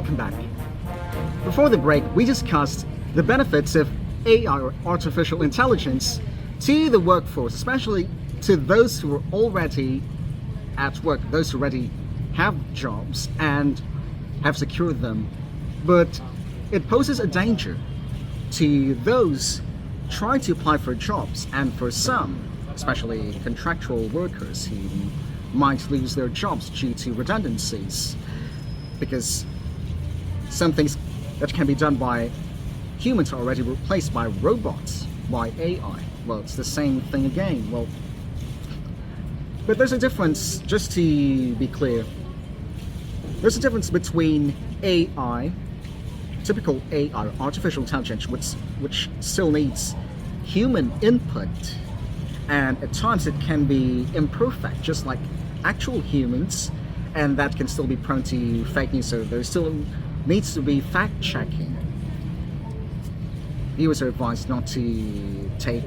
welcome back. Before the break, we discussed the benefits of AI or artificial intelligence to the workforce, especially to those who are already at work, those who already have jobs and have secured them. But it poses a danger to those trying to apply for jobs, and for some, especially contractual workers who might lose their jobs due to redundancies, because some things that can be done by humans are already replaced by robots, by AI. Well, it's the same thing again. Well, but there's a difference, just to be clear. There's a difference between AI, typical AI, artificial intelligence, which still needs human input, and at times it can be imperfect, just like actual humans, and that can still be prone to fake news, so there still needs to be fact-checking. Viewers are advised not to take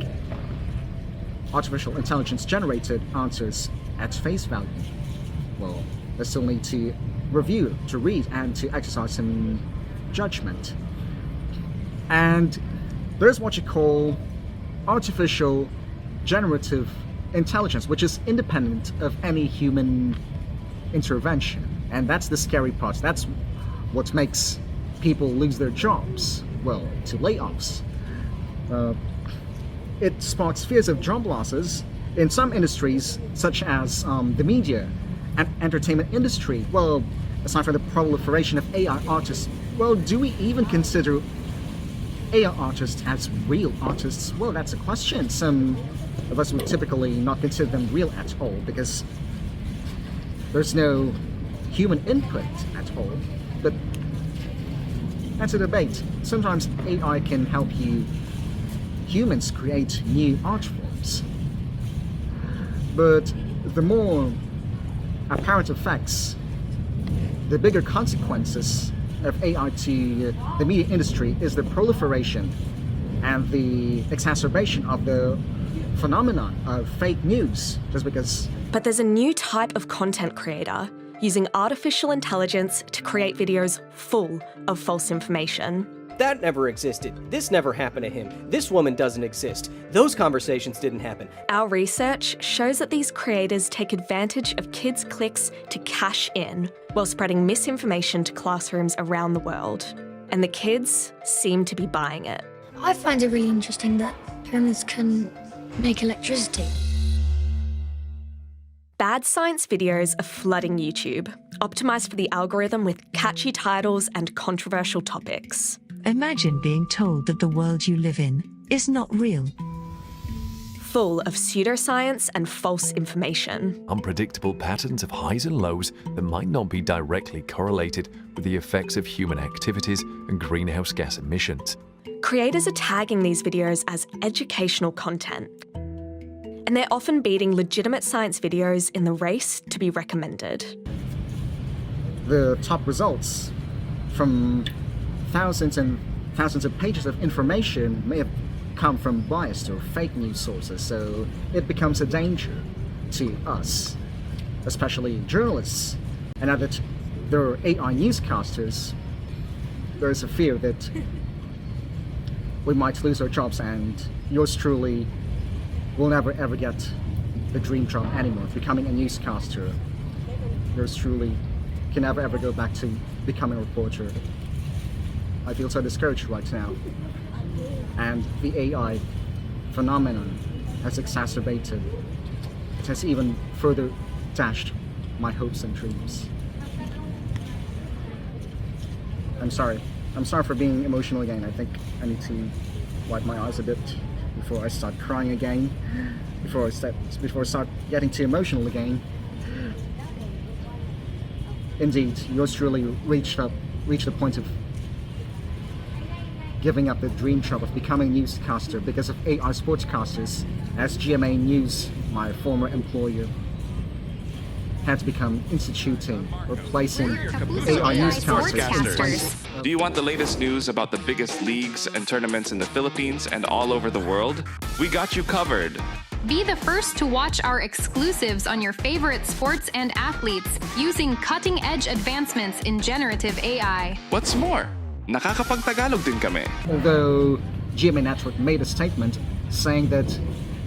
artificial intelligence generated answers at face value. Well, they still need to review, to read, and to exercise some judgment. And there's what you call artificial generative intelligence, which is independent of any human intervention. And that's the scary part. That's what makes people lose their jobs. Well, to layoffs. It sparks fears of job losses in some industries, such as the media and entertainment industry. Well, aside from the proliferation of AI artists, well, do we even consider AI artists as real artists? Well, that's a question. Some of us would typically not consider them real at all, because there's no human input at all. But that's a debate. Sometimes AI can help humans create new art forms. But the more apparent effects, the bigger consequences of AI to the media industry is the proliferation and the exacerbation of the phenomenon of fake news, just because. But there's a new type of content creator using artificial intelligence to create videos full of false information. That never existed. This never happened to him. This woman doesn't exist. Those conversations didn't happen. Our research shows that these creators take advantage of kids' clicks to cash in while spreading misinformation to classrooms around the world. And the kids seem to be buying it. I find it really interesting that pyramids can make electricity. Bad science videos are flooding YouTube, optimised for the algorithm with catchy titles and controversial topics. Imagine being told that the world you live in is not real. Full of pseudoscience and false information. Unpredictable patterns of highs and lows that might not be directly correlated with the effects of human activities and greenhouse gas emissions. Creators are tagging these videos as educational content. And they're often beating legitimate science videos in the race to be recommended. The top results from thousands and thousands of pages of information may have come from biased or fake news sources, so it becomes a danger to us, especially journalists. And now that there are AI newscasters, there is a fear that we might lose our jobs, and yours truly will never ever get the dream job anymore, becoming a newscaster. Yours truly can never ever go back to becoming a reporter. I feel so discouraged right now. And the AI phenomenon has exacerbated, it has even further dashed my hopes and dreams. I'm sorry for being emotional again. I think I need to wipe my eyes a bit before I start crying again, before I start getting too emotional again. Indeed, yours truly reached the point of giving up the dream job of becoming a newscaster because of AI sportscasters, as GMA News, my former employer, had to become instituting, replacing AI newscasters in place. Do you want the latest news about the biggest leagues and tournaments in the Philippines and all over the world? We got you covered. Be the first to watch our exclusives on your favorite sports and athletes using cutting-edge advancements in generative AI. What's more, nakakapagtagalog din kami. Although GMA Network made a statement saying that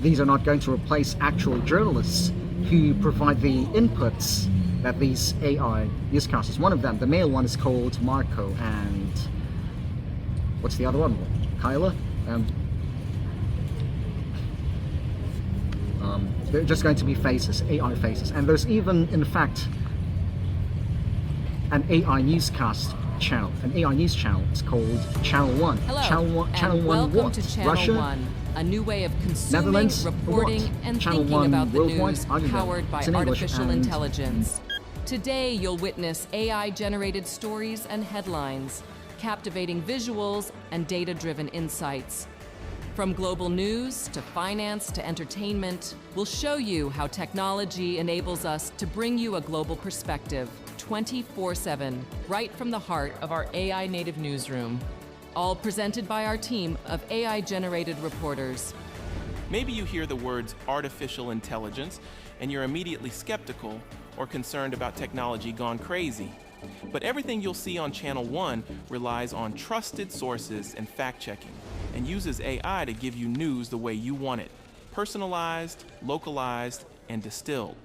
these are not going to replace actual journalists who provide the inputs that these AI newscasters. One of them, the male one, is called Marco, and what's the other one? Kyla? They're just going to be faces, AI faces. And there's even, in fact, an AI newscast channel, an AI news channel. It's called Channel 1. Hello, Channel and 1 welcome what? to Channel Russia? 1, a new way of consuming, Netherlands? reporting, What? and Channel thinking 1 about the worldwide? news I don't know. powered by It's in English artificial and- intelligence. Today, you'll witness AI-generated stories and headlines, captivating visuals, and data-driven insights. From global news to finance to entertainment, we'll show you how technology enables us to bring you a global perspective 24/7, right from the heart of our AI native newsroom. All presented by our team of AI-generated reporters. Maybe you hear the words artificial intelligence and you're immediately skeptical or concerned about technology gone crazy. But everything you'll see on Channel 1 relies on trusted sources and fact-checking, and uses AI to give you news the way you want it, personalized, localized, and distilled.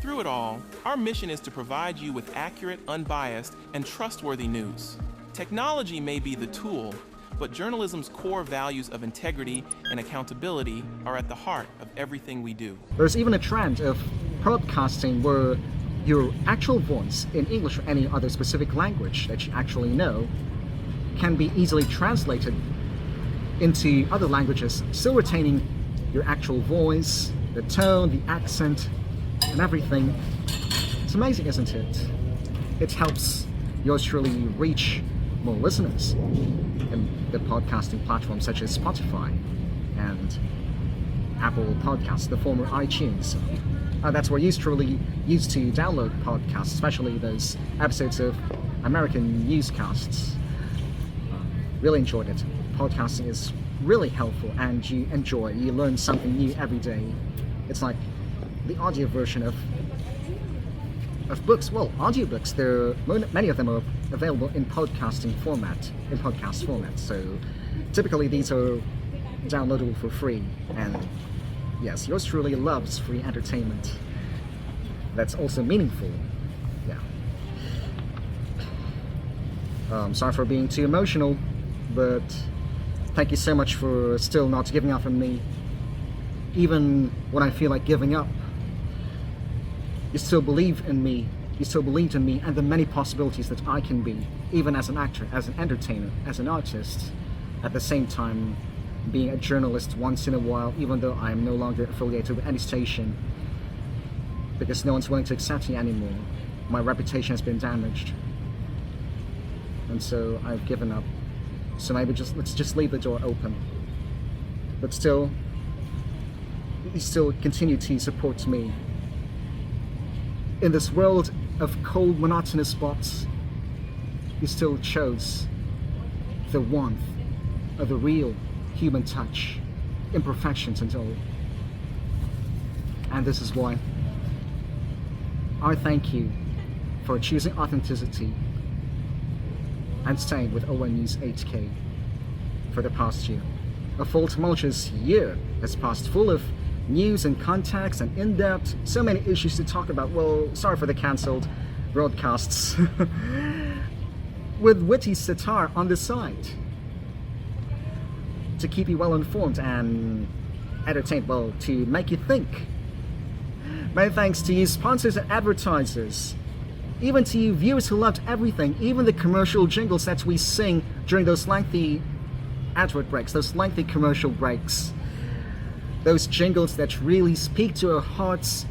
Through it all, our mission is to provide you with accurate, unbiased, and trustworthy news. Technology may be the tool, but journalism's core values of integrity and accountability are at the heart of everything we do. There's even a trend of broadcasting where your actual voice in English or any other specific language that you actually know can be easily translated into other languages, still retaining your actual voice, the tone, the accent, and everything. It's amazing, isn't it? It helps yours truly reach more listeners in the podcasting platforms such as Spotify and Apple Podcasts, the former iTunes. That's where you truly used to download podcasts, especially those episodes of American newscasts. Really enjoyed it. Podcasting is really helpful, and you learn something new every day. It's like the audio version of books. Well, audiobooks, many of them are available in podcast format. So typically these are downloadable for free, and yes, yours truly loves free entertainment that's also meaningful. Yeah. Sorry for being too emotional, but thank you so much for still not giving up on me. Even when I feel like giving up, you still believe in me. You still believed in me and the many possibilities that I can be, even as an actor, as an entertainer, as an artist, at the same time being a journalist once in a while, even though I am no longer affiliated with any station, because no one's willing to accept me anymore. My reputation has been damaged, and so I've given up. So maybe let's just leave the door open, but still, you still continue to support me in this world of cold, monotonous spots. You still chose the warmth of the real human touch, imperfections and all. And this is why I thank you for choosing authenticity and staying with Owen News 8K for the past year. A full tumultuous year has passed, full of news and context and in-depth, so many issues to talk about. Well, sorry for the cancelled broadcasts. With witty satire on the side to keep you well informed and entertained, well, to make you think. Many thanks to you sponsors and advertisers, even to you viewers who loved everything, even the commercial jingles that we sing during those lengthy advert breaks, those lengthy commercial breaks, those jingles that really speak to our hearts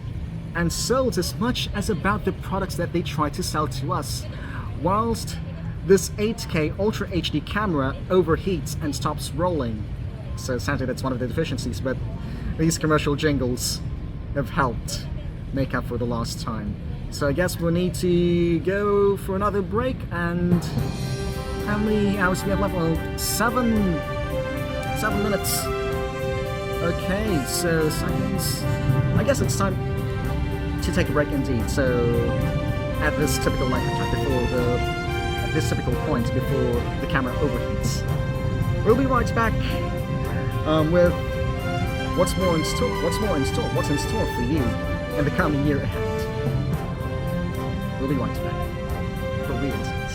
and souls as much as about the products that they try to sell to us, whilst this 8K Ultra HD camera overheats and stops rolling. So sadly that's one of the deficiencies, but these commercial jingles have helped make up for the lost time. So I guess we'll need to go for another break, and how many hours do we have left? Well, 7 minutes. Okay, so seconds. I guess it's time to take a break indeed. So at this typical length of time at this typical point before the camera overheats, we'll be right back with what's in store for you in the coming year ahead. We'll be right back for real.